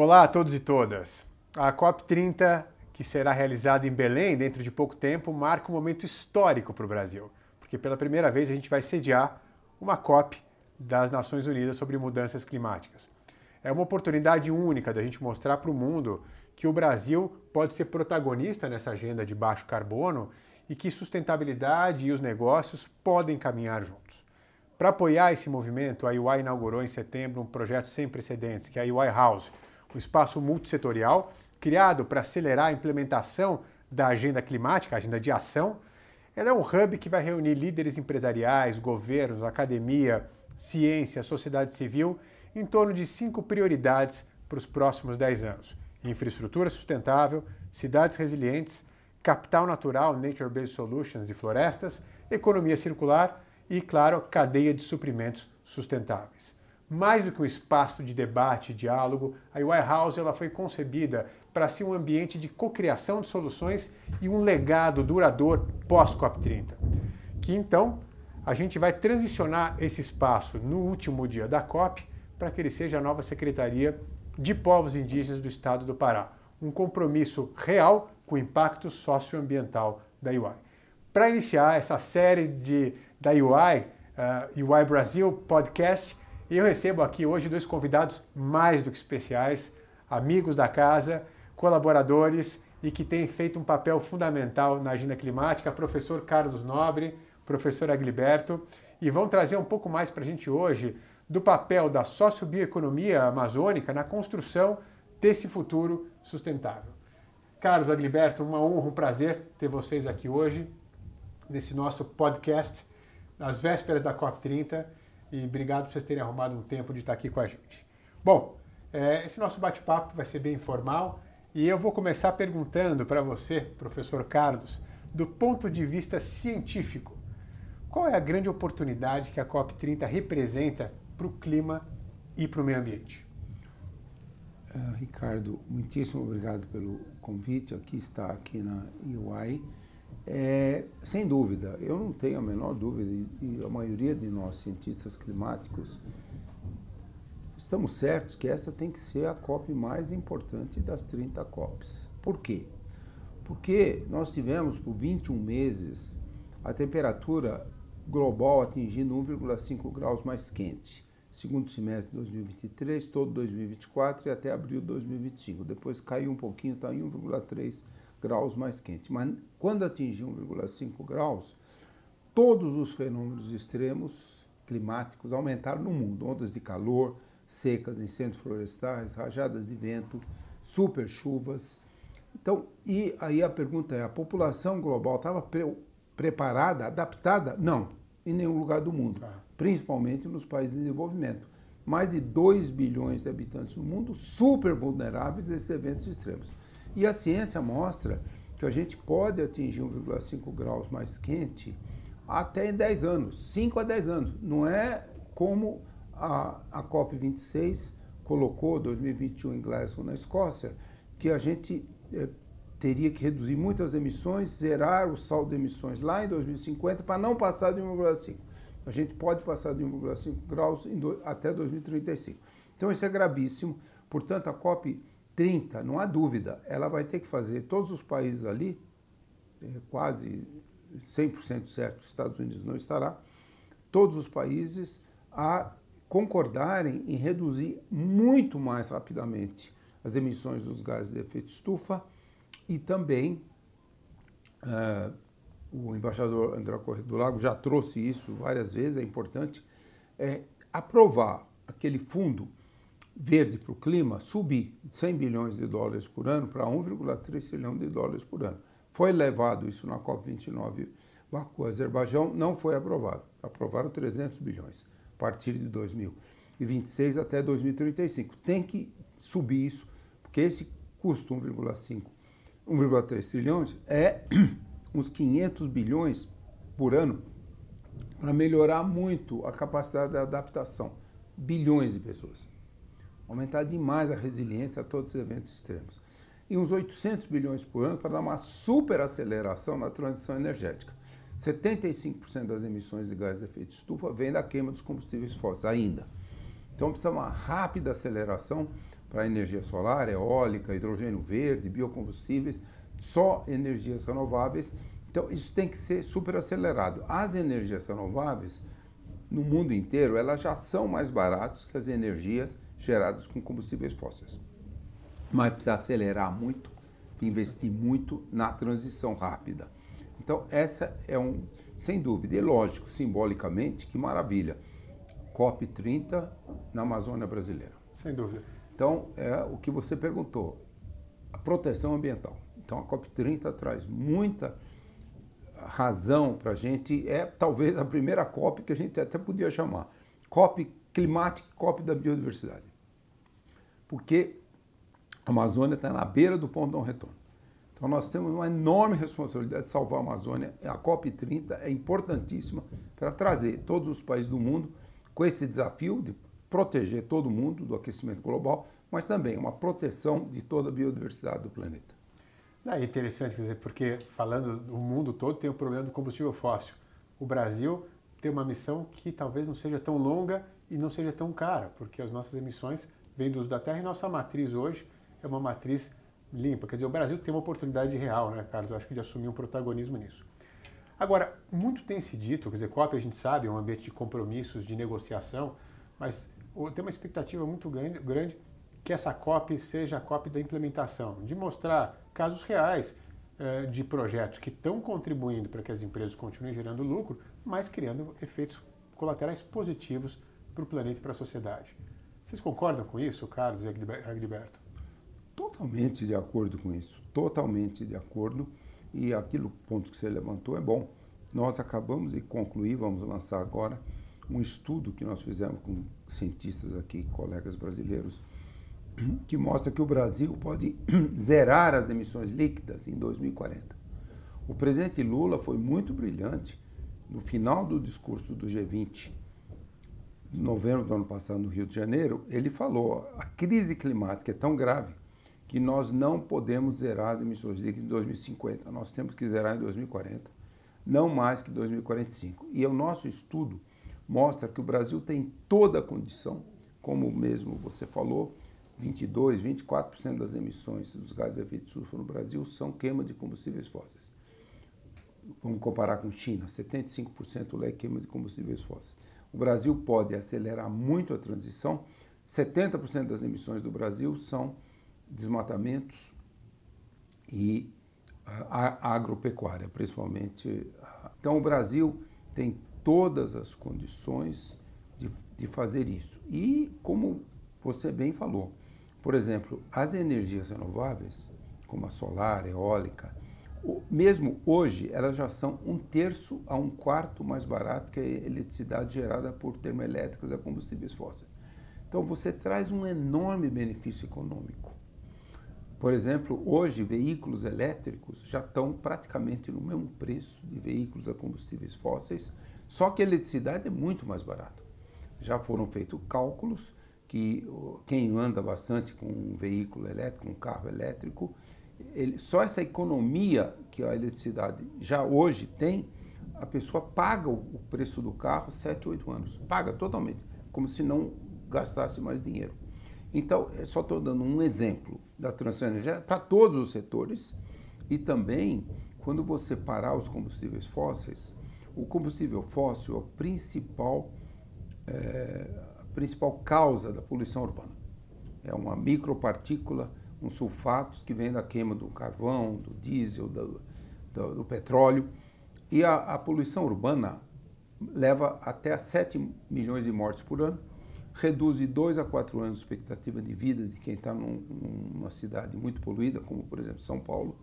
Olá a todos e todas. A COP30, que será realizada em Belém dentro de pouco tempo, marca um momento histórico para o Brasil, porque pela primeira vez a gente vai sediar uma COP das Nações Unidas sobre mudanças climáticas. É uma oportunidade única da gente mostrar para o mundo que o Brasil pode ser protagonista nessa agenda de baixo carbono e que sustentabilidade e os negócios podem caminhar juntos. Para apoiar esse movimento, a UI inaugurou em setembro um projeto sem precedentes, que é a UI House, um espaço multissetorial criado para acelerar a implementação da agenda climática, a agenda de ação. Ela é um hub que vai reunir líderes empresariais, governos, academia, ciência, sociedade civil, em torno de 5 prioridades para os próximos 10 anos. Infraestrutura sustentável, cidades resilientes, capital natural, nature-based solutions e florestas, economia circular e, claro, cadeia de suprimentos sustentáveis. Mais do que um espaço de debate e diálogo, a UI House ela foi concebida para ser um ambiente de cocriação de soluções e um legado duradouro pós-COP30. Que então a gente vai transicionar esse espaço no último dia da COP para que ele seja a nova Secretaria de Povos Indígenas do Estado do Pará. Um compromisso real com o impacto socioambiental da UI. Para iniciar essa série da UI, UI Brasil Podcast, eu recebo aqui hoje dois convidados mais do que especiais, amigos da casa, colaboradores e que têm feito um papel fundamental na agenda climática, professor Carlos Nobre, professor Agliberto, e vão trazer um pouco mais para a gente hoje do papel da sociobioeconomia amazônica na construção desse futuro sustentável. Carlos, Agliberto, uma honra, um prazer ter vocês aqui hoje, nesse nosso podcast, nas vésperas da COP30, e obrigado por vocês terem arrumado um tempo de estar aqui com a gente. Bom, esse nosso bate-papo vai ser bem informal, e eu vou começar perguntando para você, professor Carlos, do ponto de vista científico, qual é a grande oportunidade que a COP30 representa para o clima e para o meio ambiente? Ricardo, muitíssimo obrigado pelo convite, aqui na UI. Sem dúvida, eu não tenho a menor dúvida, e a maioria de nós cientistas climáticos estamos certos que essa tem que ser a COP mais importante das 30 COPs. Por quê? Porque nós tivemos por 21 meses a temperatura global atingindo 1,5 graus mais quente. Segundo semestre de 2023, todo 2024 e até abril de 2025. Depois caiu um pouquinho, está em 1,3 graus mais quente. Mas quando atingiu 1,5 graus, todos os fenômenos extremos climáticos aumentaram no mundo. Ondas de calor, secas, incêndios florestais, rajadas de vento, super chuvas. Então, e aí a pergunta é, a população global estava preparada, adaptada? Não, em nenhum lugar do mundo, principalmente nos países em desenvolvimento. Mais de 2 bilhões de habitantes no mundo super vulneráveis a esses eventos extremos. E a ciência mostra que a gente pode atingir 1,5 graus mais quente até em 10 anos, 5 a 10 anos. Não é como a COP26 colocou, 2021 em Glasgow, na Escócia, que a gente teria que reduzir muitas emissões, zerar o saldo de emissões lá em 2050 para não passar de 1,5. A gente pode passar de 1,5 graus até 2035. Então isso é gravíssimo. Portanto, a COP30, não há dúvida, ela vai ter que fazer, todos os países ali, quase 100% certo, os Estados Unidos não estará, todos os países a concordarem em reduzir muito mais rapidamente as emissões dos gases de efeito estufa e também o embaixador André Corrêa do Lago já trouxe isso várias vezes, é importante, aprovar aquele fundo verde para o clima, subir de 100 bilhões de dólares por ano para 1,3 trilhão de dólares por ano. Foi levado isso na COP29, Baku, Azerbaijão, não foi aprovado. Aprovaram 300 bilhões a partir de 2026 até 2035. Tem que subir isso, porque esse custo 1,3 trilhões é uns 500 bilhões por ano para melhorar muito a capacidade de adaptação. Bilhões de pessoas. Aumentar demais a resiliência a todos os eventos extremos. E uns 800 bilhões por ano para dar uma super aceleração na transição energética. 75% das emissões de gás de efeito estufa vem da queima dos combustíveis fósseis ainda. Então precisa uma rápida aceleração para energia solar, eólica, hidrogênio verde, biocombustíveis, só energias renováveis. Então, isso tem que ser super acelerado. As energias renováveis, no mundo inteiro, elas já são mais baratas que as energias geradas com combustíveis fósseis. Mas precisa acelerar muito, investir muito na transição rápida. Então, essa é sem dúvida, e lógico, simbolicamente, que maravilha. COP30 na Amazônia brasileira. Sem dúvida. Então, é o que você perguntou, a proteção ambiental. Então, a COP30 traz muita razão para a gente, talvez a primeira COP que a gente até podia chamar, COP climática, COP da biodiversidade. Porque a Amazônia está na beira do ponto de não retorno. Então nós temos uma enorme responsabilidade de salvar a Amazônia. A COP30 é importantíssima para trazer todos os países do mundo com esse desafio de proteger todo mundo do aquecimento global, mas também uma proteção de toda a biodiversidade do planeta. É interessante, quer dizer, porque falando do mundo todo tem o problema do combustível fóssil. O Brasil tem uma missão que talvez não seja tão longa e não seja tão cara, porque as nossas emissões vêm do uso da terra e nossa matriz hoje é uma matriz limpa. Quer dizer, o Brasil tem uma oportunidade real, né, Carlos? Eu acho que de assumir um protagonismo nisso. Agora, muito tem se dito, quer dizer, COP a gente sabe, é um ambiente de compromissos, de negociação, mas tem uma expectativa muito grande que essa COP seja a COP da implementação, de mostrar casos reais de projetos que estão contribuindo para que as empresas continuem gerando lucro, mas criando efeitos colaterais positivos para o planeta e para a sociedade. Vocês concordam com isso, Carlos e Agilberto? Totalmente de acordo com isso, totalmente de acordo. E aquilo ponto que você levantou é bom. Nós acabamos de concluir, vamos lançar agora, um estudo que nós fizemos com cientistas aqui, colegas brasileiros, que mostra que o Brasil pode zerar as emissões líquidas em 2040. O presidente Lula foi muito brilhante no final do discurso do G20, em novembro do ano passado, no Rio de Janeiro. Ele falou: a crise climática é tão grave que nós não podemos zerar as emissões líquidas em 2050. Nós temos que zerar em 2040, não mais que 2045. E o nosso estudo mostra que o Brasil tem toda a condição, como mesmo você falou, 24% das emissões dos gases de efeito estufa no Brasil são queima de combustíveis fósseis. Vamos comparar com China, 75% é queima de combustíveis fósseis. O Brasil pode acelerar muito a transição. 70% das emissões do Brasil são desmatamentos e agropecuária, principalmente. Então, o Brasil tem todas as condições de fazer isso. E, como você bem falou, por exemplo, as energias renováveis, como a solar, eólica, mesmo hoje, elas já são 1/3 a 1/4 mais barato que a eletricidade gerada por termoelétricas a combustíveis fósseis. Então, você traz um enorme benefício econômico. Por exemplo, hoje, veículos elétricos já estão praticamente no mesmo preço de veículos a combustíveis fósseis, só que a eletricidade é muito mais barata. Já foram feitos cálculos que quem anda bastante com um veículo elétrico, um carro elétrico, só essa economia que a eletricidade já hoje tem, a pessoa paga o preço do carro 7, 8 anos. Paga totalmente, como se não gastasse mais dinheiro. Então, eu só estou dando um exemplo da transição energética para todos os setores. E também, quando você parar os combustíveis fósseis, o combustível fóssil é a principal causa da poluição urbana. É uma micropartícula, um sulfatos que vem da queima do carvão, do diesel, do petróleo. E a poluição urbana leva até 7 milhões de mortes por ano, reduz de 2 a 4 anos a expectativa de vida de quem está numa cidade muito poluída, como, por exemplo, São Paulo.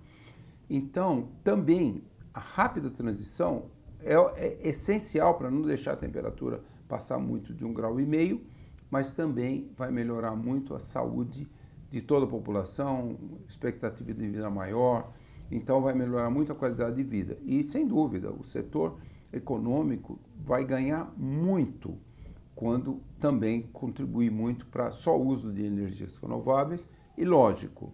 Então, também, a rápida transição é essencial para não deixar a temperatura passar muito de 1,5 graus, mas também vai melhorar muito a saúde de toda a população, expectativa de vida maior, então vai melhorar muito a qualidade de vida. E, sem dúvida, o setor econômico vai ganhar muito quando também contribuir muito para só uso de energias renováveis. E, lógico,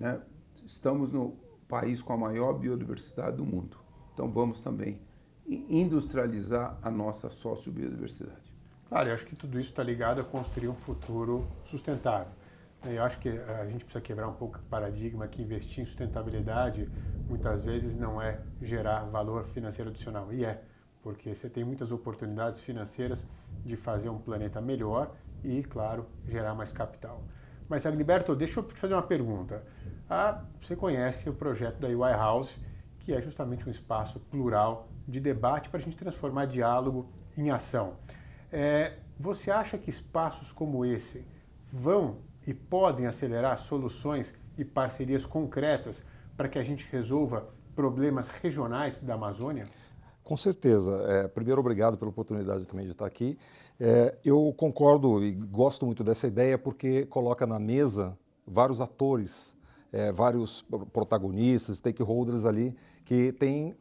né, estamos no país com a maior biodiversidade do mundo, então vamos também industrializar a nossa sociobiodiversidade. Claro, eu acho que tudo isso está ligado a construir um futuro sustentável. Eu acho que a gente precisa quebrar um pouco o paradigma que investir em sustentabilidade muitas vezes não é gerar valor financeiro adicional. E é, porque você tem muitas oportunidades financeiras de fazer um planeta melhor e, claro, gerar mais capital. Mas, Agniberto, deixa eu te fazer uma pergunta. Você conhece o projeto da UI House, que é justamente um espaço plural de debate para a gente transformar diálogo em ação. Você acha que espaços como esse vão e podem acelerar soluções e parcerias concretas para que a gente resolva problemas regionais da Amazônia? Com certeza. Primeiro, obrigado pela oportunidade também de estar aqui. Eu concordo e gosto muito dessa ideia porque coloca na mesa vários atores, vários protagonistas, stakeholders ali que têm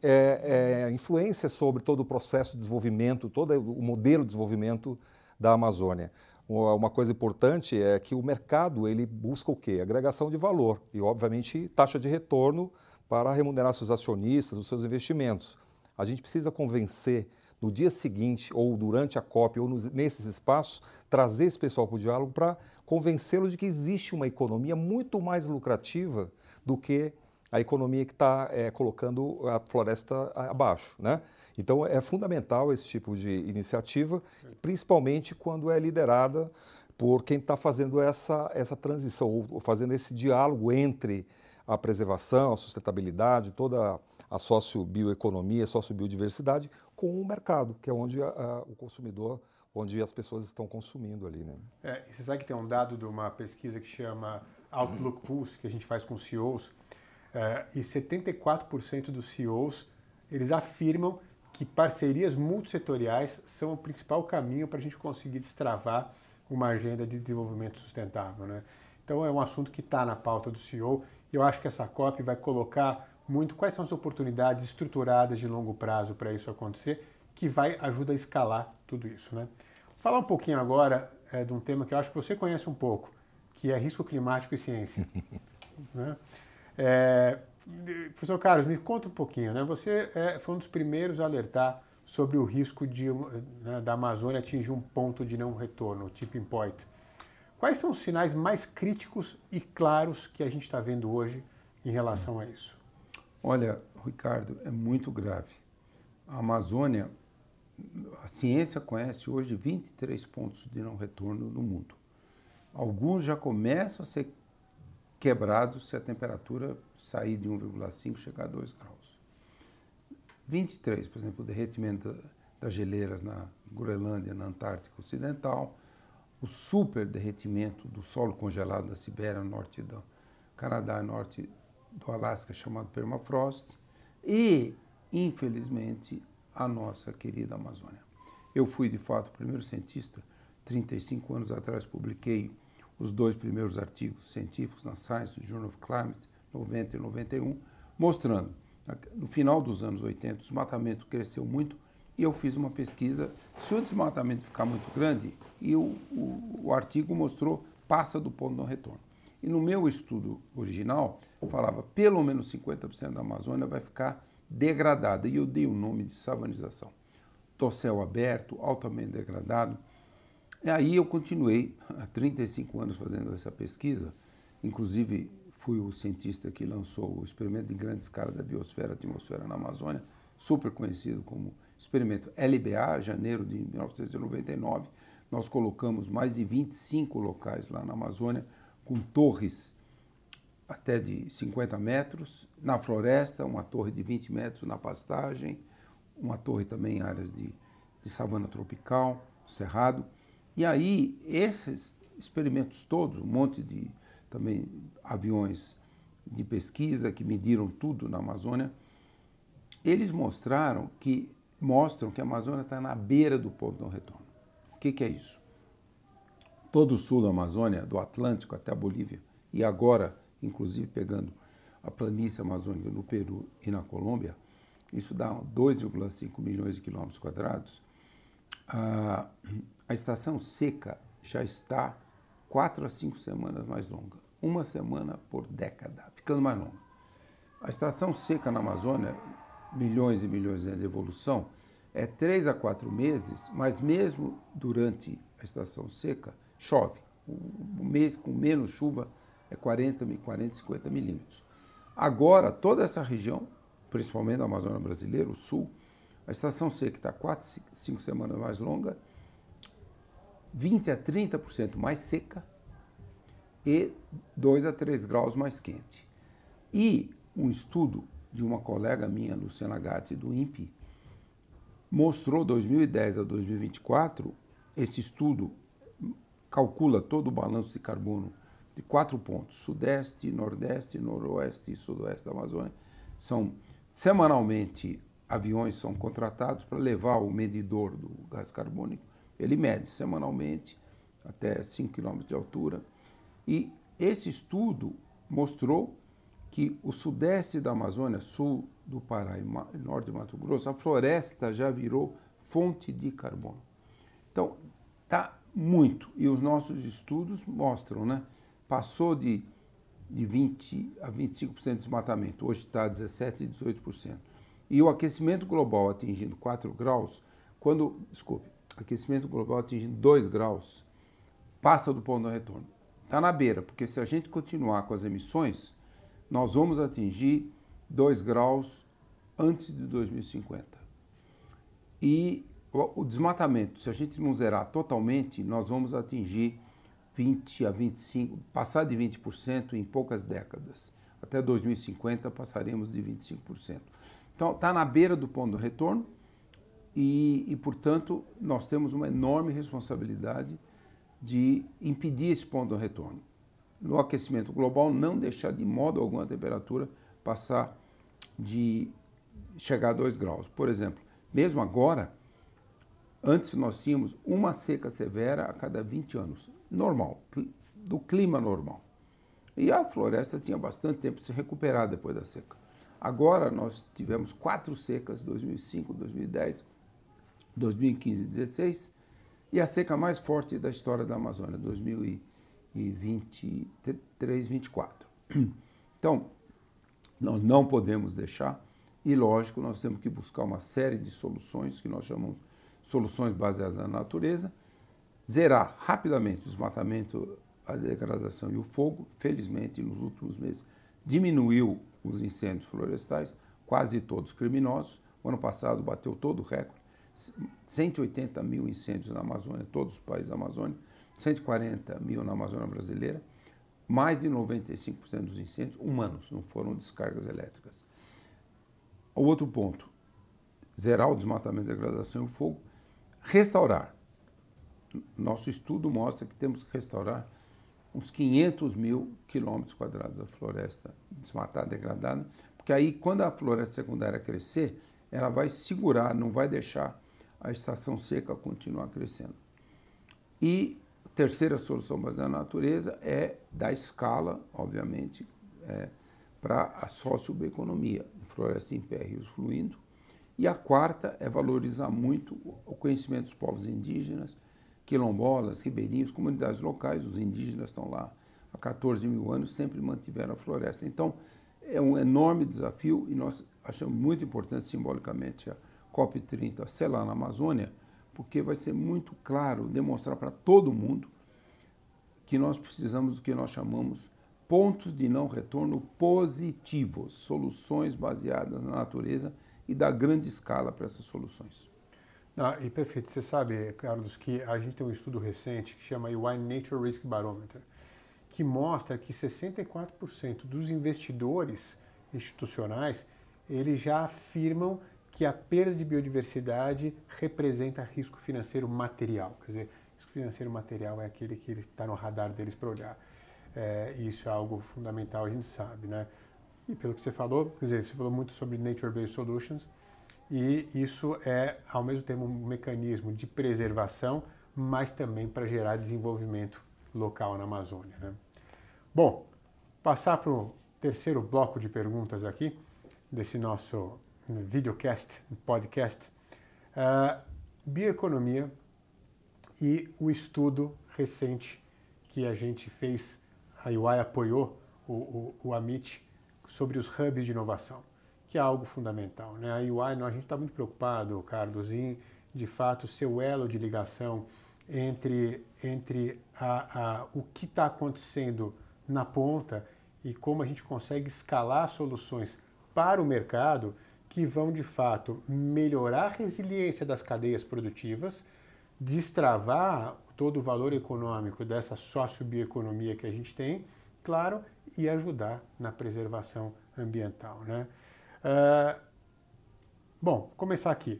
influência sobre todo o processo de desenvolvimento, todo o modelo de desenvolvimento da Amazônia. Uma coisa importante é que o mercado ele busca o quê? Agregação de valor e, obviamente, taxa de retorno para remunerar seus acionistas, os seus investimentos. A gente precisa convencer no dia seguinte, ou durante a COP, ou nesses espaços, trazer esse pessoal para o diálogo para convencê-los de que existe uma economia muito mais lucrativa do que a economia que está colocando a floresta abaixo, né? Então é fundamental esse tipo de iniciativa, principalmente quando é liderada por quem está fazendo essa transição, ou fazendo esse diálogo entre a preservação, a sustentabilidade, toda a sociobioeconomia, a sociobiodiversidade, com o mercado, que é onde o consumidor, onde as pessoas estão consumindo ali, né? E você sabe que tem um dado de uma pesquisa que chama Outlook Pulse, que a gente faz com CEOs, e 74% dos CEOs, eles afirmam que parcerias multissetoriais são o principal caminho para a gente conseguir destravar uma agenda de desenvolvimento sustentável, né? Então é um assunto que está na pauta do CEO e eu acho que essa COP vai colocar muito quais são as oportunidades estruturadas de longo prazo para isso acontecer, que vai ajudar a escalar tudo isso, né? Vou falar um pouquinho agora de um tema que eu acho que você conhece um pouco, que é risco climático e ciência. Né? Professor Carlos, me conta um pouquinho, né? Você foi um dos primeiros a alertar sobre o risco da Amazônia atingir um ponto de não retorno, o tipping point. Quais são os sinais mais críticos e claros que a gente está vendo hoje em relação a isso? Olha, Ricardo, é muito grave. A Amazônia, a ciência conhece hoje 23 pontos de não retorno no mundo. Alguns já começam a ser quebrados se a temperatura sair de 1,5 e chegar a 2 graus. 23, por exemplo, o derretimento das geleiras na Groenlândia, na Antártica Ocidental, o super derretimento do solo congelado da Sibéria, norte do Canadá, norte do Alasca, chamado permafrost, e, infelizmente, a nossa querida Amazônia. Eu fui, de fato, o primeiro cientista, 35 anos atrás, publiquei os 2 primeiros artigos científicos na Science Journal of Climate, 90 e 91, mostrando, no final dos anos 80, o desmatamento cresceu muito e eu fiz uma pesquisa, se o desmatamento ficar muito grande, e o artigo mostrou, passa do ponto de não retorno. E no meu estudo original, falava pelo menos 50% da Amazônia vai ficar degradada, e eu dei o nome de savanização. Dossel aberto, altamente degradado. E aí eu continuei há 35 anos fazendo essa pesquisa, inclusive fui o cientista que lançou o experimento de grande escala da biosfera-atmosfera na Amazônia, super conhecido como experimento LBA, janeiro de 1999. Nós colocamos mais de 25 locais lá na Amazônia, com torres até de 50 metros, na floresta, uma torre de 20 metros na pastagem, uma torre também em áreas de savana tropical, cerrado. E aí, esses experimentos todos, um monte de também aviões de pesquisa que mediram tudo na Amazônia, eles mostram que a Amazônia está na beira do ponto de não retorno. O que é isso? Todo o sul da Amazônia, do Atlântico até a Bolívia, e agora, inclusive, pegando a planície amazônica no Peru e na Colômbia, isso dá 2,5 milhões de quilômetros quadrados. A estação seca já está 4 a 5 semanas mais longa, 1 semana por década, ficando mais longa. A estação seca na Amazônia, milhões e milhões de anos de evolução, é 3 a 4 meses, mas mesmo durante a estação seca, chove. O mês com menos chuva é 40, 50 milímetros. Agora, toda essa região, principalmente a Amazônia brasileira, o sul, a estação seca está 4, 5 semanas mais longa, 20 a 30% mais seca e 2 a 3 graus mais quente. E um estudo de uma colega minha, Luciana Gatti, do INPE, mostrou 2010 a 2024, esse estudo calcula todo o balanço de carbono de 4 pontos, sudeste, nordeste, noroeste e sudoeste da Amazônia. Semanalmente, aviões são contratados para levar o medidor do gás carbônico. Ele mede semanalmente até 5 km de altura. E esse estudo mostrou que o sudeste da Amazônia, sul do Pará e norte de Mato Grosso, a floresta já virou fonte de carbono. Então, está muito. E os nossos estudos mostram, né? Passou de 20% a 25% de desmatamento, hoje está 17% e 18%. E o aquecimento global atingindo 4 graus, aquecimento global atingindo 2 graus, passa do ponto de retorno. Está na beira, porque se a gente continuar com as emissões, nós vamos atingir 2 graus antes de 2050. E o desmatamento, se a gente não zerar totalmente, nós vamos atingir 20 a 25, passar de 20% em poucas décadas. Até 2050 passaremos de 25%. Então, está na beira do ponto de retorno e, portanto, nós temos uma enorme responsabilidade de impedir esse ponto de retorno. No aquecimento global, não deixar de modo algum a temperatura chegar a 2 graus. Por exemplo, mesmo agora, antes nós tínhamos uma seca severa a cada 20 anos, normal, do clima normal. E a floresta tinha bastante tempo de se recuperar depois da seca. Agora nós tivemos 4 secas, 2005, 2010, 2015 e 2016, e a seca mais forte da história da Amazônia, 2023, 2024. Então, nós não podemos deixar, e lógico, nós temos que buscar uma série de soluções, que nós chamamos de soluções baseadas na natureza, zerar rapidamente o desmatamento, a degradação e o fogo. Felizmente, nos últimos meses, diminuiu os incêndios florestais, quase todos criminosos. O ano passado bateu todo o recorde, 180 mil incêndios na Amazônia, todos os países da Amazônia, 140 mil na Amazônia brasileira, mais de 95% dos incêndios humanos, não foram descargas elétricas. O outro ponto, zerar o desmatamento, a degradação e o fogo, restaurar. Nosso estudo mostra que temos que restaurar uns 500 mil quilômetros quadrados da floresta desmatada, degradada, porque aí, quando a floresta secundária crescer, ela vai segurar, não vai deixar a estação seca continuar crescendo. E a terceira solução baseada na natureza é dar escala, obviamente, para a socioeconomia, floresta em pé, rios fluindo. E a quarta é valorizar muito o conhecimento dos povos indígenas, quilombolas, ribeirinhos, comunidades locais. Os indígenas estão lá há 14 mil anos, sempre mantiveram a floresta. Então, é um enorme desafio e nós achamos muito importante, simbolicamente, a COP30 ser lá na Amazônia, porque vai ser muito claro demonstrar para todo mundo que nós precisamos do que nós chamamos pontos de não retorno positivos, soluções baseadas na natureza e dar grande escala para essas soluções. E perfeito. Você sabe, Carlos, que a gente tem um estudo recente que chama UI Nature Risk Barometer, que mostra que 64% dos investidores institucionais, eles já afirmam que a perda de biodiversidade representa risco financeiro material. Quer dizer, risco financeiro material é aquele que está no radar deles para olhar. Isso é algo fundamental, a gente sabe, né? E pelo que você falou, quer dizer, você falou muito sobre Nature-Based Solutions, e isso é, ao mesmo tempo, um mecanismo de preservação, mas também para gerar desenvolvimento local na Amazônia, né? Bom, passar para o terceiro bloco de perguntas aqui, desse nosso videocast, podcast, bioeconomia e o estudo recente que a gente fez, a UI apoiou o Amit, sobre os hubs de inovação, que é algo fundamental, né? A UI, a gente está muito preocupado, Carlos, em, de fato, ser o elo de ligação entre o que está acontecendo na ponta e como a gente consegue escalar soluções para o mercado que vão, de fato, melhorar a resiliência das cadeias produtivas, destravar todo o valor econômico dessa sociobioeconomia que a gente tem, claro, e ajudar na preservação ambiental, né? Bom, começar aqui.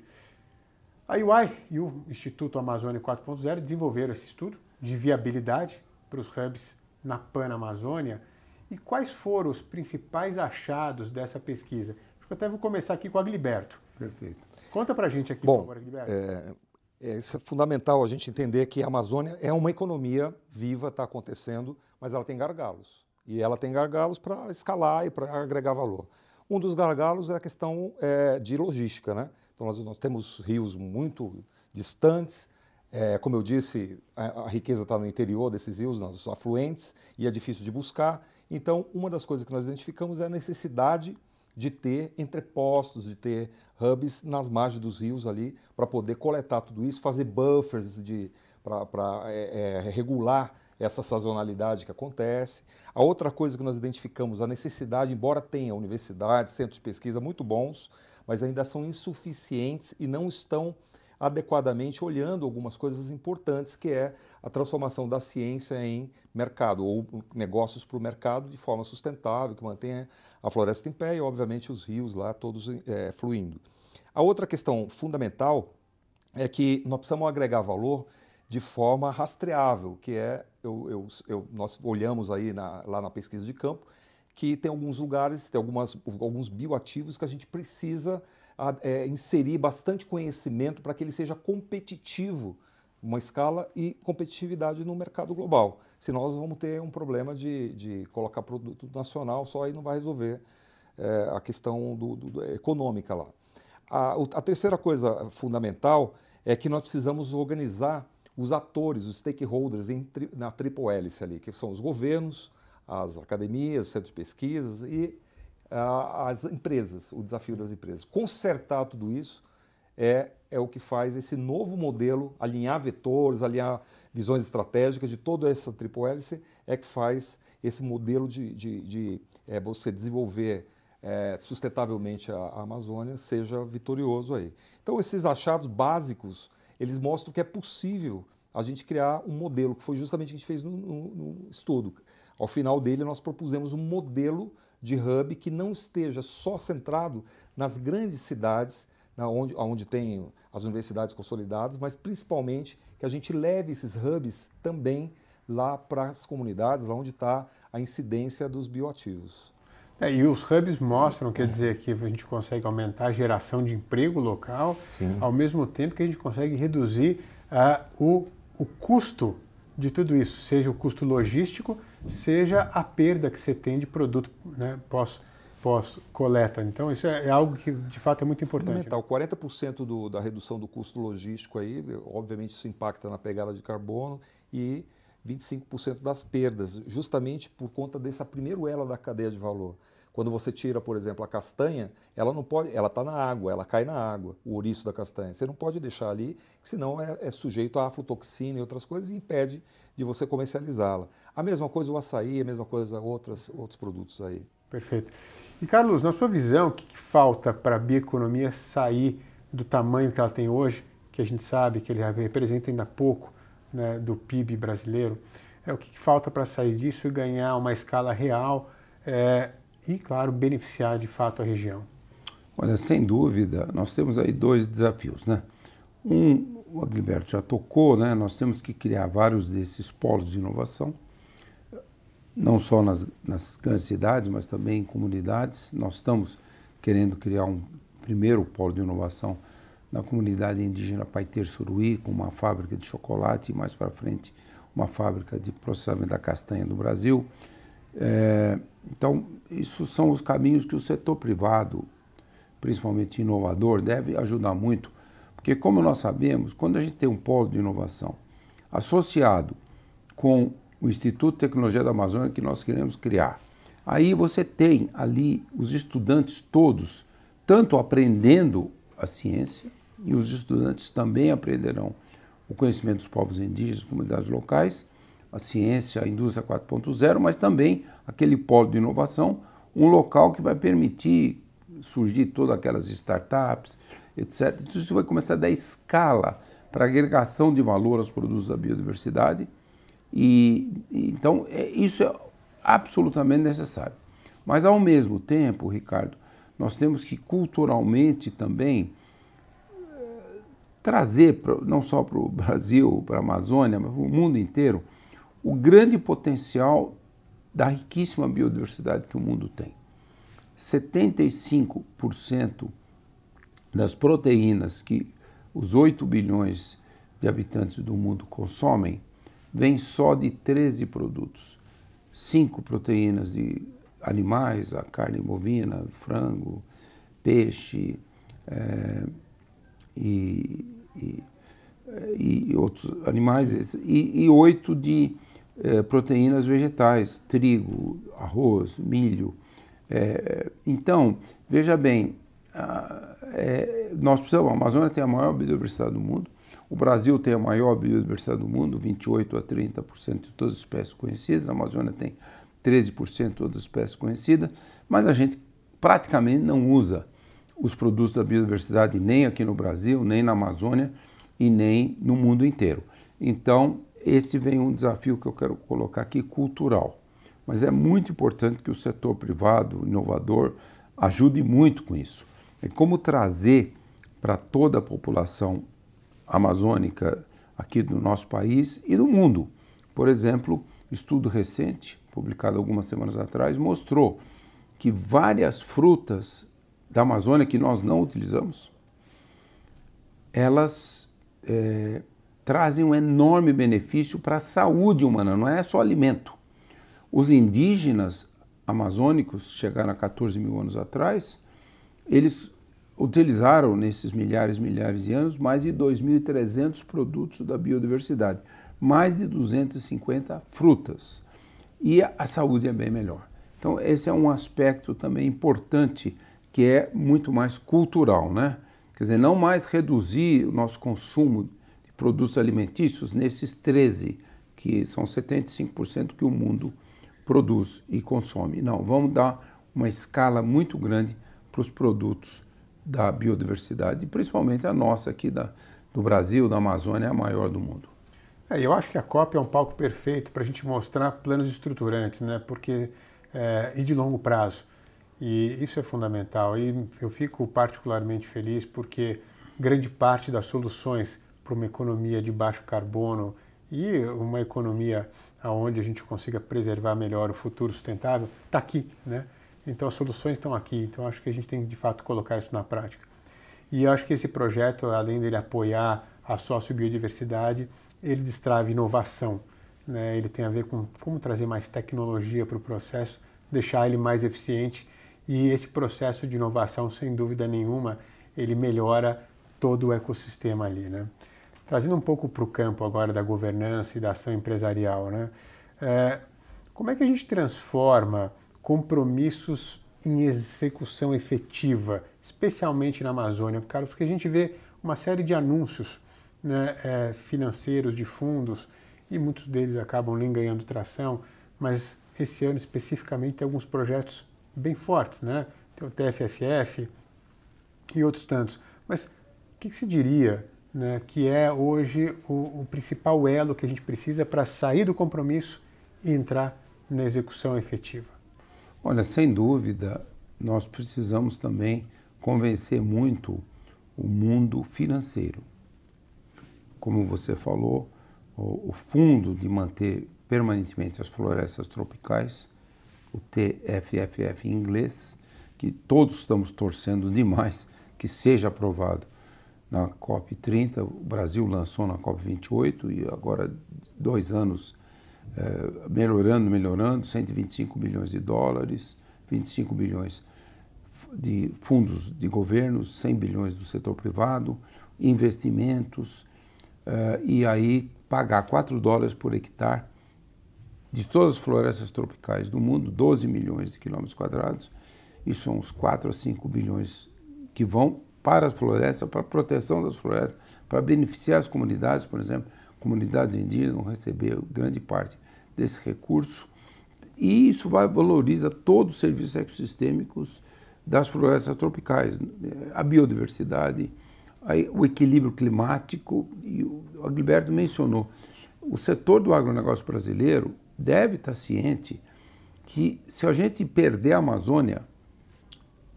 A UI e o Instituto Amazônia 4.0 desenvolveram esse estudo de viabilidade para os hubs na Panamazônia. E quais foram os principais achados dessa pesquisa? Acho que eu até vou começar aqui com o Agliberto. Perfeito. Conta para a gente aqui, por favor, Agliberto. Isso é fundamental a gente entender que a Amazônia é uma economia viva, está acontecendo, mas ela tem gargalos. E ela tem gargalos para escalar e para agregar valor. Um dos gargalos é a questão de logística, né? Então nós temos rios muito distantes, como eu disse, a riqueza está no interior desses rios, nos afluentes, e é difícil de buscar. Então, uma das coisas que nós identificamos é a necessidade de ter entrepostos, de ter hubs nas margens dos rios ali, para poder coletar tudo isso, fazer buffers para regular essa sazonalidade que acontece. A outra coisa que nós identificamos, a necessidade, embora tenha universidades, centros de pesquisa muito bons, mas ainda são insuficientes e não estão adequadamente olhando algumas coisas importantes, que é a transformação da ciência em mercado, ou negócios para o mercado de forma sustentável, que mantenha a floresta em pé e, obviamente, os rios lá todos fluindo. A outra questão fundamental é que nós precisamos agregar valor de forma rastreável, que é, nós olhamos aí lá na pesquisa de campo, que tem alguns lugares, tem alguns bioativos que a gente precisa inserir bastante conhecimento para que ele seja competitivo, uma escala e competitividade no mercado global. Senão nós vamos ter um problema de colocar produto nacional só e não vai resolver a questão econômica lá. A terceira coisa fundamental é que nós precisamos organizar os atores, os stakeholders na tríplice hélice ali, que são os governos, as academias, os centros de pesquisas e as empresas, o desafio das empresas. Consertar tudo isso é o que faz esse novo modelo, alinhar vetores, alinhar visões estratégicas de toda essa tríplice hélice, é que faz esse modelo de você desenvolver sustentavelmente a Amazônia seja vitorioso aí. Então esses achados básicos, eles mostram que é possível a gente criar um modelo, que foi justamente o que a gente fez no estudo. Ao final dele, nós propusemos um modelo de hub que não esteja só centrado nas grandes cidades, onde tem as universidades consolidadas, mas principalmente que a gente leve esses hubs também lá para as comunidades, lá onde está a incidência dos bioativos. E os hubs mostram, quer dizer, que a gente consegue aumentar a geração de emprego local, Sim. Ao mesmo tempo que a gente consegue reduzir o custo de tudo isso, seja o custo logístico, seja a perda que você tem de produto, né, pós-coleta. Então isso é algo que de fato é muito importante. Fundamental. 40% da redução do custo logístico aí, obviamente isso impacta na pegada de carbono, e 25% das perdas, justamente por conta dessa primeiro elo da cadeia de valor. Quando você tira, por exemplo, a castanha, ela não pode, ela está na água, ela cai na água, o ouriço da castanha. Você não pode deixar ali, senão é sujeito a aflatoxina e outras coisas e impede de você comercializá-la. A mesma coisa o açaí, a mesma coisa outros produtos aí. Perfeito. E Carlos, na sua visão, o que falta para a bioeconomia sair do tamanho que ela tem hoje, que a gente sabe que ele representa ainda pouco, né, do PIB brasileiro? O que falta para sair disso e ganhar uma escala real e, claro, beneficiar de fato a região? Olha, sem dúvida, nós temos aí dois desafios, né? O Agliberto já tocou, né? Nós temos que criar vários desses polos de inovação, não só nas grandes cidades, mas também em comunidades. Nós estamos querendo criar um primeiro polo de inovação na comunidade indígena Paiter-Suruí, com uma fábrica de chocolate e mais para frente uma fábrica de processamento da castanha do Brasil. Então, isso são os caminhos que o setor privado, principalmente inovador, deve ajudar muito, porque como nós sabemos, quando a gente tem um polo de inovação associado com o Instituto de Tecnologia da Amazônia que nós queremos criar, aí você tem ali os estudantes todos, tanto aprendendo a ciência, e os estudantes também aprenderão o conhecimento dos povos indígenas, comunidades locais, a ciência, a indústria 4.0, mas também aquele polo de inovação, um local que vai permitir surgir todas aquelas startups, etc. Isso vai começar a dar escala para agregação de valor aos produtos da biodiversidade então isso é absolutamente necessário. Mas ao mesmo tempo, Ricardo, nós temos que culturalmente também trazer, não só para o Brasil, para a Amazônia, mas para o mundo inteiro, o grande potencial da riquíssima biodiversidade que o mundo tem. 75% das proteínas que os 8 bilhões de habitantes do mundo consomem vem só de 13 produtos. 5 proteínas de animais, a carne bovina, frango, peixe e outros animais, e 8 de proteínas vegetais, trigo, arroz, milho. Então, veja bem, nós precisamos, a Amazônia tem a maior biodiversidade do mundo, o Brasil tem a maior biodiversidade do mundo, 28% a 30% de todas as espécies conhecidas, a Amazônia tem 13% de todas as espécies conhecidas, mas a gente praticamente não usa os produtos da biodiversidade nem aqui no Brasil, nem na Amazônia e nem no mundo inteiro. Então, esse vem um desafio que eu quero colocar aqui, cultural. Mas é muito importante que o setor privado, inovador, ajude muito com isso. É como trazer para toda a população amazônica aqui do nosso país e do mundo. Por exemplo, estudo recente, publicado algumas semanas atrás, mostrou que várias frutas da Amazônia que nós não utilizamos, elas trazem um enorme benefício para a saúde humana, não é só alimento. Os indígenas amazônicos chegaram a 14 mil anos atrás, eles utilizaram nesses milhares de anos mais de 2.300 produtos da biodiversidade, mais de 250 frutas. E a saúde é bem melhor. Então esse é um aspecto também importante que é muito mais cultural, né? Quer dizer, não mais reduzir o nosso consumo de produtos alimentícios nesses 13, que são 75% que o mundo produz e consome. Não, vamos dar uma escala muito grande para os produtos da biodiversidade, principalmente a nossa aqui do Brasil, da Amazônia, é a maior do mundo. Eu acho que a COP é um palco perfeito para a gente mostrar planos estruturantes, né? Porque e de longo prazo. E isso é fundamental. E eu fico particularmente feliz porque grande parte das soluções para uma economia de baixo carbono e uma economia onde a gente consiga preservar melhor o futuro sustentável está aqui, né? Então as soluções estão aqui. Então acho que a gente tem de fato colocar isso na prática. E eu acho que esse projeto, além dele apoiar a sociobiodiversidade, ele destrava inovação, né? Ele tem a ver com como trazer mais tecnologia para o processo, deixar ele mais eficiente. E esse processo de inovação, sem dúvida nenhuma, ele melhora todo o ecossistema ali, né? Trazendo um pouco para o campo agora da governança e da ação empresarial, né? Como é que a gente transforma compromissos em execução efetiva, especialmente na Amazônia, cara? Porque a gente vê uma série de anúncios, né, financeiros de fundos e muitos deles acabam nem ganhando tração, mas esse ano especificamente tem alguns projetos bem fortes, né? Tem o TFFF e outros tantos. Mas o que se diria, né, que é hoje o principal elo que a gente precisa para sair do compromisso e entrar na execução efetiva? Olha, sem dúvida, nós precisamos também convencer muito o mundo financeiro. Como você falou, o fundo de manter permanentemente as florestas tropicais, o TFFF em inglês, que todos estamos torcendo demais que seja aprovado na COP30, o Brasil lançou na COP28 e agora 2 anos melhorando, 125 bilhões de dólares, 25 bilhões de fundos de governo, 100 bilhões do setor privado, investimentos, e aí pagar $4 por hectare de todas as florestas tropicais do mundo, 12 milhões de quilômetros quadrados, isso são uns 4 a 5 bilhões que vão para as florestas, para a proteção das florestas, para beneficiar as comunidades, por exemplo, comunidades indígenas vão receber grande parte desse recurso, e isso valoriza todos os serviços ecossistêmicos das florestas tropicais, a biodiversidade, o equilíbrio climático, e o Agilberto mencionou, o setor do agronegócio brasileiro deve estar ciente que se a gente perder a Amazônia,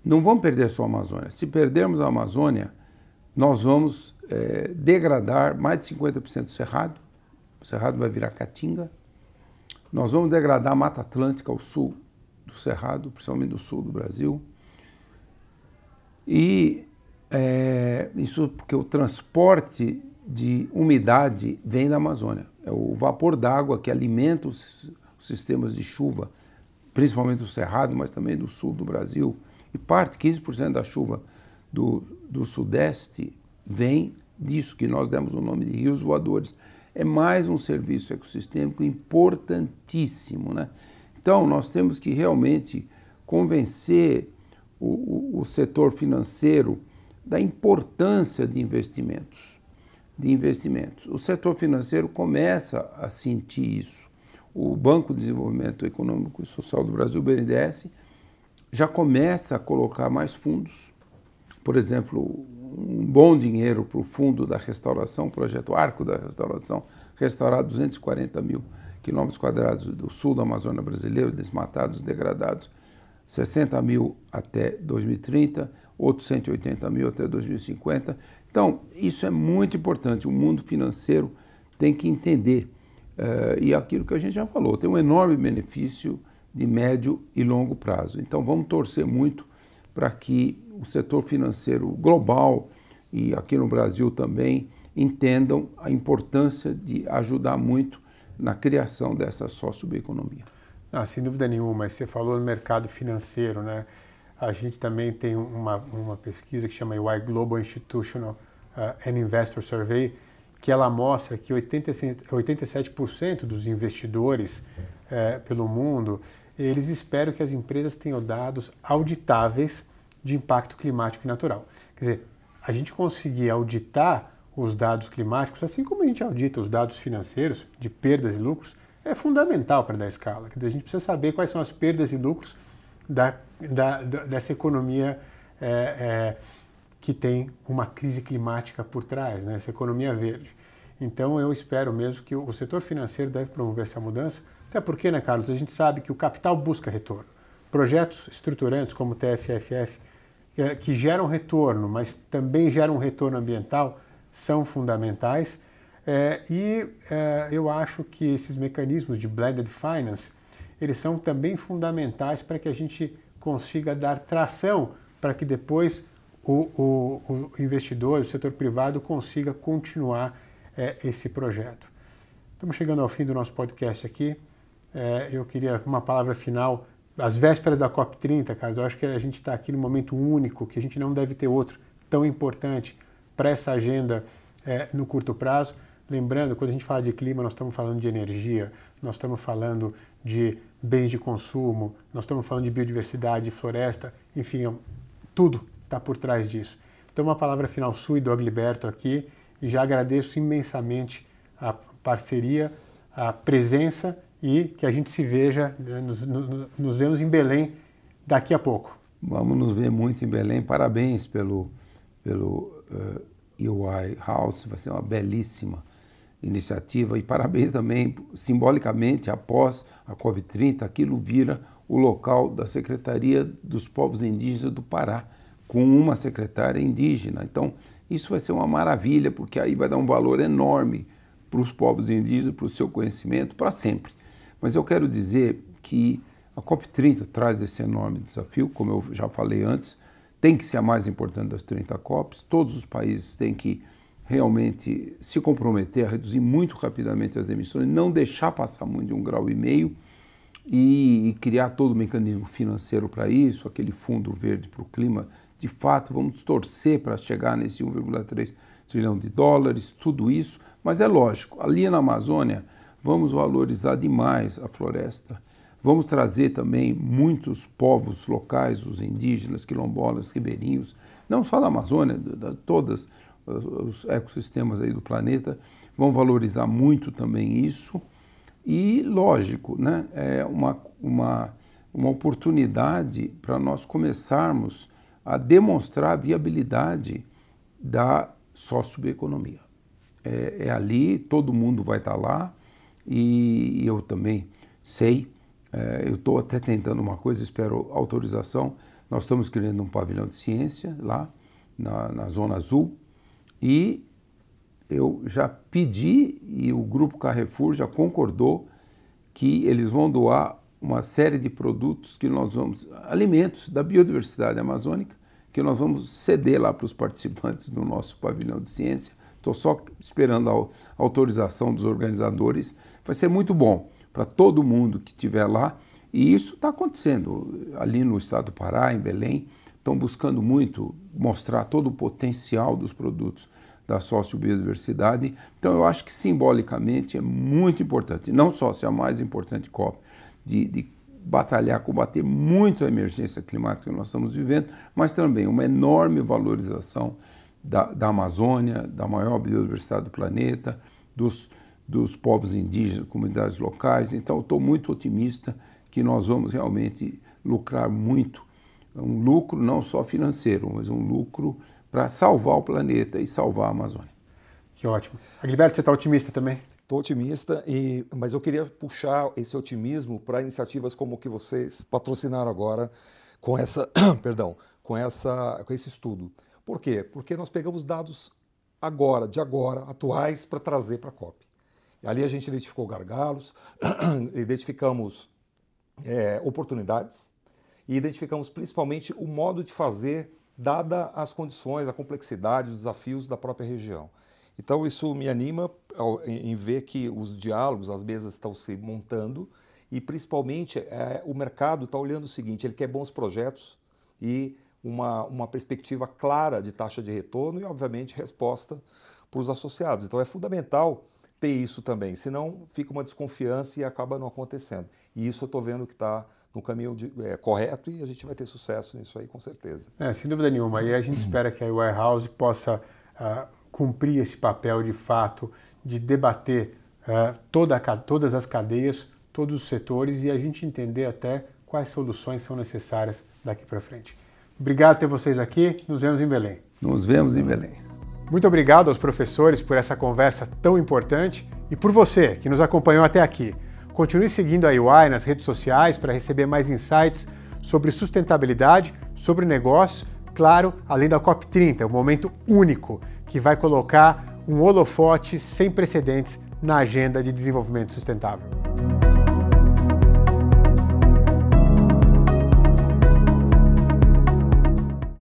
não vamos perder só a Amazônia, se perdermos a Amazônia, nós vamos degradar mais de 50% do Cerrado, o Cerrado vai virar Caatinga, nós vamos degradar a Mata Atlântica ao sul do Cerrado, principalmente do sul do Brasil, e isso porque o transporte de umidade vem da Amazônia. É o vapor d'água que alimenta os sistemas de chuva, principalmente do Cerrado, mas também do sul do Brasil. E 15% da chuva do Sudeste vem disso, que nós demos o nome de rios voadores. É mais um serviço ecossistêmico importantíssimo, né? Então, nós temos que realmente convencer o setor financeiro da importância de investimentos. O setor financeiro começa a sentir isso. O Banco de Desenvolvimento Econômico e Social do Brasil, o BNDES, já começa a colocar mais fundos. Por exemplo, um bom dinheiro para o Fundo da Restauração, o projeto Arco da Restauração, restaurar 240 mil quilômetros quadrados do sul da Amazônia brasileira, desmatados, degradados, 60 mil até 2030, outros 180 mil até 2050. Então, isso é muito importante. O mundo financeiro tem que entender. E aquilo que a gente já falou, tem um enorme benefício de médio e longo prazo. Então, vamos torcer muito para que o setor financeiro global e aqui no Brasil também entendam a importância de ajudar muito na criação dessa socioeconomia. Sem dúvida nenhuma, mas você falou no mercado financeiro, né? A gente também tem uma pesquisa que chama UI Global Institutional and Investor Survey, que ela mostra que 87% dos investidores pelo mundo, eles esperam que as empresas tenham dados auditáveis de impacto climático e natural. Quer dizer, a gente conseguir auditar os dados climáticos, assim como a gente audita os dados financeiros de perdas e lucros, é fundamental para dar escala. Quer dizer, a gente precisa saber quais são as perdas e lucros dessa economia que tem uma crise climática por trás, né? Essa economia verde. Então eu espero mesmo que o setor financeiro deve promover essa mudança, até porque, né, Carlos, a gente sabe que o capital busca retorno. Projetos estruturantes como o TFFF, que geram retorno, mas também geram um retorno ambiental, são fundamentais. Eu acho que esses mecanismos de blended finance, eles são também fundamentais para que a gente consiga dar tração para que depois o investidor, o setor privado, consiga continuar esse projeto. Estamos chegando ao fim do nosso podcast aqui. Eu queria uma palavra final, às vésperas da COP30, Carlos. Eu acho que a gente está aqui num momento único, que a gente não deve ter outro tão importante para essa agenda no curto prazo. Lembrando, quando a gente fala de clima, nós estamos falando de energia, nós estamos falando de bens de consumo, nós estamos falando de biodiversidade, de floresta, enfim, tudo está por trás disso. Então, uma palavra final sua e do Agilberto aqui, e já agradeço imensamente a parceria, a presença e que a gente se veja, nos vemos em Belém daqui a pouco. Vamos nos ver muito em Belém. Parabéns pelo UI House, vai ser uma belíssima iniciativa, e parabéns também, simbolicamente, após a COP30, aquilo vira o local da Secretaria dos Povos Indígenas do Pará, com uma secretária indígena. Então, isso vai ser uma maravilha, porque aí vai dar um valor enorme para os povos indígenas, para o seu conhecimento, para sempre. Mas eu quero dizer que a COP30 traz esse enorme desafio, como eu já falei antes, tem que ser a mais importante das 30 COPs, todos os países têm que realmente se comprometer a reduzir muito rapidamente as emissões, não deixar passar muito de 1,5 grau e criar todo o mecanismo financeiro para isso, aquele fundo verde para o clima. De fato, vamos torcer para chegar nesse 1,3 trilhão de dólares, tudo isso, mas é lógico, ali na Amazônia vamos valorizar demais a floresta, vamos trazer também muitos povos locais, os indígenas, quilombolas, ribeirinhos, não só da Amazônia, todas, os ecossistemas aí do planeta vão valorizar muito também isso. E, lógico, né, é uma oportunidade para nós começarmos a demonstrar a viabilidade da sociobioeconomia. É ali, todo mundo vai estar lá, e eu também sei, eu estou até tentando uma coisa, espero autorização. Nós estamos criando um pavilhão de ciência lá na Zona Azul, e eu já pedi, e o Grupo Carrefour já concordou, que eles vão doar uma série de produtos que nós vamos, alimentos da biodiversidade amazônica, que nós vamos ceder lá para os participantes do nosso pavilhão de ciência. Estou só esperando a autorização dos organizadores. Vai ser muito bom para todo mundo que estiver lá. E isso está acontecendo ali no estado do Pará, em Belém. Estão buscando muito mostrar todo o potencial dos produtos da sociobiodiversidade. Então, eu acho que simbolicamente é muito importante, não só ser a mais importante COP, de batalhar, combater muito a emergência climática que nós estamos vivendo, mas também uma enorme valorização da Amazônia, da maior biodiversidade do planeta, dos povos indígenas, comunidades locais. Então, eu estou muito otimista que nós vamos realmente lucrar muito, um lucro não só financeiro, mas um lucro para salvar o planeta e salvar a Amazônia. Que ótimo. Agilberto, você está otimista também? Estou otimista, mas eu queria puxar esse otimismo para iniciativas como o que vocês patrocinaram agora com essa, perdão, com esse estudo. Por quê? Porque nós pegamos dados de agora, atuais, para trazer para a COP. E ali a gente identificou gargalos, identificamos oportunidades e identificamos principalmente o modo de fazer, dada as condições, a complexidade, os desafios da própria região. Então isso me anima em ver que os diálogos, as mesas estão se montando e principalmente o mercado está olhando o seguinte, ele quer bons projetos e uma perspectiva clara de taxa de retorno e obviamente resposta para os associados. Então é fundamental ter isso também, senão fica uma desconfiança e acaba não acontecendo. E isso eu estou vendo que está no caminho correto e a gente vai ter sucesso nisso aí com certeza. Sem dúvida nenhuma. E a gente espera que a Warehouse possa cumprir esse papel de fato, de debater todas as cadeias, todos os setores e a gente entender até quais soluções são necessárias daqui para frente. Obrigado por ter vocês aqui. Nos vemos em Belém. Nos vemos em Belém. Muito obrigado aos professores por essa conversa tão importante e por você que nos acompanhou até aqui. Continue seguindo a UI nas redes sociais para receber mais insights sobre sustentabilidade, sobre negócios, claro, além da COP30, um momento único que vai colocar um holofote sem precedentes na agenda de desenvolvimento sustentável.